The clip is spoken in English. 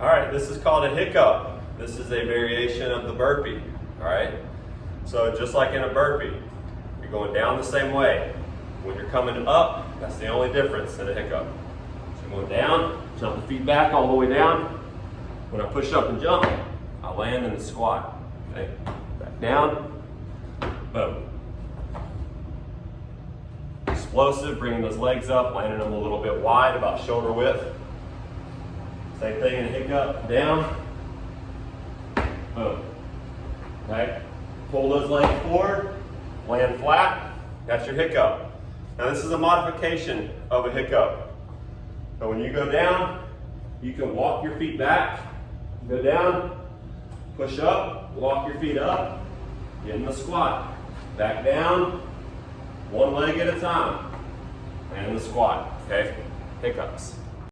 All right, this is called a hiccup. This is a variation of the burpee, all right? So just like in a burpee, you're going down the same way. When you're coming up, that's the only difference in a hiccup. So you're going down, jump the feet back all the way down. When I push up and jump, I land in the squat, okay? Back down, boom. Explosive, bringing those legs up, landing them a little bit wide, about shoulder width. Same thing in a hiccup, down, boom. Okay? Pull those legs forward, land flat, that's your hiccup. Now this is a modification of a hiccup. So when you go down, you can walk your feet back, go down, push up, walk your feet up, get in the squat, back down, one leg at a time, and in the squat, okay? Hiccups.